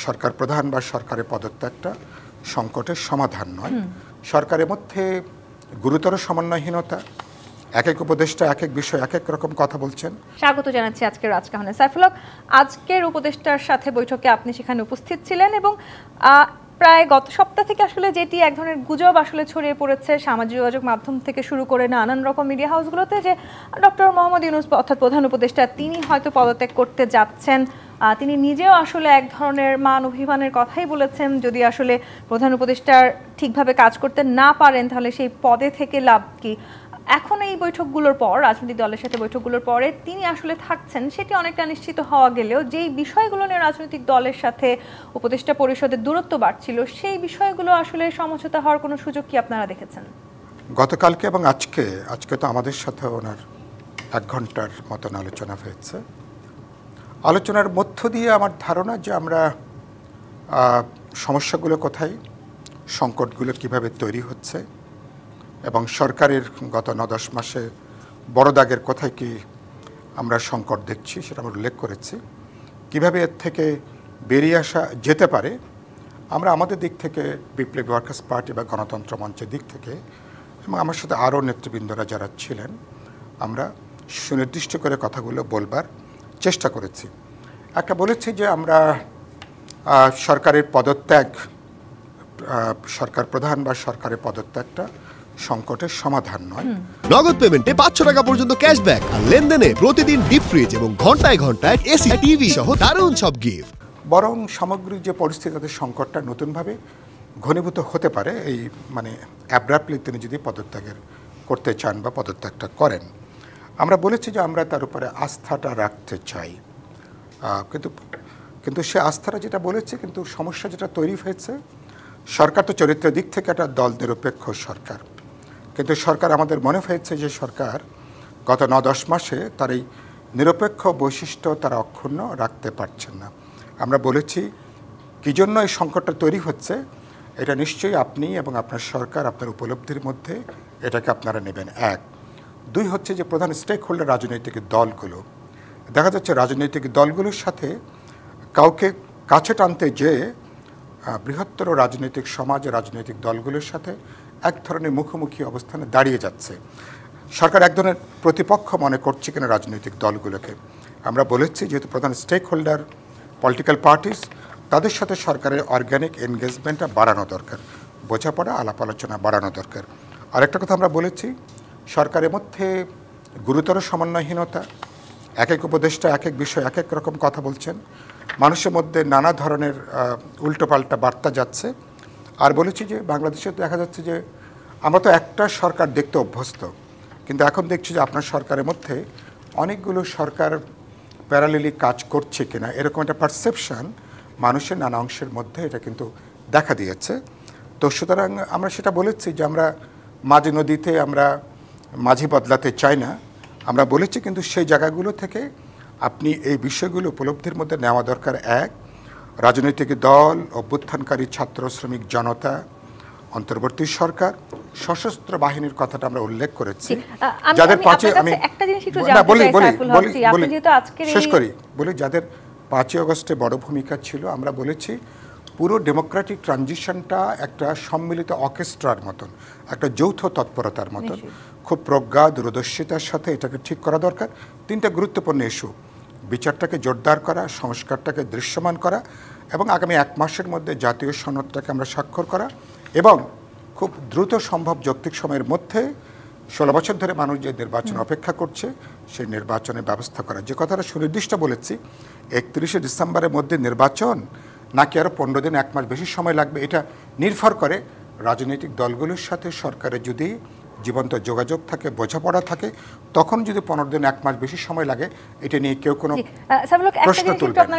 সরকার প্রধান বা সরকারের পদত্যাগটা সংকটের সমাধান নয়। সরকারের মধ্যে গুরুতর সমন্বয়হীনতা, এক এক উপদেষ্টা এক এক বিষয় এক এক রকম কথা বলছেন। স্বাগত জানাচ্ছি আজকের রাজকাহনে। সাইফুল হক, আজকের উপদেষ্টার সাথে বৈঠকে আপনি সেখানে উপস্থিত ছিলেন এবং প্রায় গত সপ্তাহ থেকে আসলে যেটি এক ধরনের গুজব আসলে ছড়িয়ে পড়েছে সামাজিক যোগাযোগ মাধ্যম থেকে শুরু করে নানান রকম মিডিয়া হাউসগুলোতে যে ডক্টর মোহাম্মদ ইউনূস অর্থাৎ প্রধান উপদেষ্টা তিনি হয়তো পদত্যাগ করতে যাচ্ছেন। তিনি নিজেও আসলে এক ধরনের মান অভিমানের কথাই বলেছেন, যদি আসলে প্রধান উপদেষ্টার ঠিকভাবে কাজ করতে না পারেন তাহলে সেই পদে থেকে লাভ কি। এখন এই বৈঠকগুলোর পর, রাজনৈতিক দলের সাথে বৈঠকগুলোর পরে তিনি আসলে থাকছেন সেটি অনেকটা নিশ্চিত হওয়া গেলেও যেই বিষয়গুলো নিয়ে রাজনৈতিক দলের সাথে উপদেষ্টা পরিষদের দূরত্ব বাড়ছিল সেই বিষয়গুলো আসলে সমঝোতা হওয়ার কোনো সুযোগ কি আপনারা দেখেছেন? গতকালকে এবং আজকে তো আমাদের সাথে ওনার 1 ঘন্টার মতন আলোচনা হয়েছে। আলোচনার মধ্য দিয়ে আমার ধারণা যে আমরা সমস্যাগুলো কোথায়, সংকটগুলো কিভাবে তৈরি হচ্ছে এবং সরকারের গত 9-10 মাসে বড় দাগের কোথায় কি আমরা সংকট দেখছি সেটা আমরা উল্লেখ করেছি। কিভাবে এর থেকে বেরিয়ে আসা যেতে পারে আমরা আমাদের দিক থেকে, বিপ্লবী ওয়ার্কার্স পার্টি বা গণতন্ত্র মঞ্চের দিক থেকে এবং আমার সাথে আরও নেতৃবৃন্দরা যারা ছিলেন আমরা সুনির্দিষ্ট করে কথাগুলো বলবার চেষ্টা করেছি। একটা বলেছি যে আমরা সরকারের পদত্যাগ, সরকার প্রধান বা সরকারের পদত্যাগটা সংকটের সমাধান নয়। নগদ পেমেন্টে 500 টাকা পর্যন্ত ক্যাশব্যাক আর লেনদেনে প্রতিদিন ডিপ ফ্রিজ এবং ঘন্টায় ঘন্টায় এসি টিভি সহ দারুণ সব গিফট। বরং সামগ্রিক যে পরিস্থিতিতে সংকটটা নতুনভাবে ঘনীভূত হতে পারে, এই মানে অ্যাব্রাপ্টলি তিনি যদি পদত্যাগের করতে চান বা পদত্যাগটা করেন, আমরা বলেছি যে আমরা তার উপরে আস্থাটা রাখতে চাই। কিন্তু সে আস্থাটা যেটা বলেছে, কিন্তু সমস্যা যেটা তৈরি হয়েছে, সরকার তো চরিত্রের দিক থেকে একটা দল নিরপেক্ষ সরকার, কিন্তু সরকার আমাদের মনে হয়েছে যে সরকার গত 9-10 মাসে তার এই নিরপেক্ষ বৈশিষ্ট্য তারা অক্ষুণ্ণ রাখতে পারছেন না। আমরা বলেছি কী জন্য এই সংকটটা তৈরি হচ্ছে, এটা নিশ্চয়ই আপনি এবং আপনার সরকার আপনার উপলব্ধির মধ্যে এটাকে আপনারা নেবেন। 1, 2 হচ্ছে যে প্রধান স্টেক হোল্ডার রাজনৈতিক দলগুলো, দেখা যাচ্ছে রাজনৈতিক দলগুলোর সাথে কাউকে কাছে টানতে যেয়ে বৃহত্তর রাজনৈতিক সমাজ, রাজনৈতিক দলগুলোর সাথে এক ধরনের মুখোমুখি অবস্থানে দাঁড়িয়ে যাচ্ছে। সরকার এক ধরনের প্রতিপক্ষ মনে করছে কিনা রাজনৈতিক দলগুলোকে। আমরা বলেছি যেহেতু প্রধান স্টেক হোল্ডার পলিটিক্যাল পার্টিস, তাদের সাথে সরকারের অর্গানিক এনগেজমেন্টটা বাড়ানো দরকার, বোঝাপড়া আলাপ আলোচনা বাড়ানো দরকার। আরেকটা কথা আমরা বলেছি, সরকারের মধ্যে গুরুতর সমন্বয়হীনতা, এক এক উপদেষ্টা এক এক বিষয় এক এক রকম কথা বলছেন, মানুষের মধ্যে নানা ধরনের উল্টোপাল্টা বার্তা যাচ্ছে। আর বলেছি যে বাংলাদেশে দেখা যাচ্ছে যে আমরা তো একটা সরকার দেখতে অভ্যস্ত, কিন্তু এখন দেখছি যে আপনার সরকারের মধ্যে অনেকগুলো সরকার প্যারালেলি কাজ করছে কিনা, এরকম একটা পারসেপশন মানুষের নানা অংশের মধ্যে এটা কিন্তু দেখা দিয়েছে। তো সুতরাং আমরা সেটা বলেছি যে আমরা মাঝি নদীতে আমরা মাঝি বদলাতে চাই না। আমরা বলেছি কিন্তু সেই জায়গাগুলো থেকে আপনি এই বিষয়গুলো উপলব্ধির মধ্যে নেওয়া দরকার। 1, রাজনৈতিক দল, অভ্যুত্থানকারী ছাত্র শ্রমিক জনতা, অন্তর্বর্তী সরকার, সশস্ত্র বাহিনীর কথাটা আমরা উল্লেখ করেছি, যাদের শেষ করি বলি যাদের 5ই আগস্টে বড় ভূমিকা ছিল। আমরা বলেছি পুরো ডেমোক্রেটিক ট্রানজিশনটা একটা সম্মিলিত অর্কেস্ট্রার মতন, একটা যৌথ তৎপরতার মতন, খুব প্রজ্ঞা দূরদর্শিতার সাথে এটাকে ঠিক করা দরকার। 3টা গুরুত্বপূর্ণ ইস্যু, বিচারটাকে জোরদার করা, সংস্কারটাকে দৃশ্যমান করা এবং আগামী 1 মাসের মধ্যে জাতীয় সনদটাকে আমরা স্বাক্ষর করা এবং খুব দ্রুত সম্ভব যৌক্তিক সময়ের মধ্যে 16 বছর ধরে মানুষ যে নির্বাচন অপেক্ষা করছে সেই নির্বাচনের ব্যবস্থা করা। যে কথাটা সুনির্দিষ্ট বলেছি, 31শে ডিসেম্বরের মধ্যে নির্বাচন নাকি আরও 15 দিন 1 মাস বেশি সময় লাগবে, এটা নির্ভর করে রাজনৈতিক দলগুলোর সাথে সরকারের যদি জীবন্ত যোগাযোগ থাকে, বোঝাপড়া থাকে, তখন যদি 15 দিন 1 মাস বেশি সময় লাগে, এটা নিয়ে কেউ কোনো প্রশ্ন তুলবে না।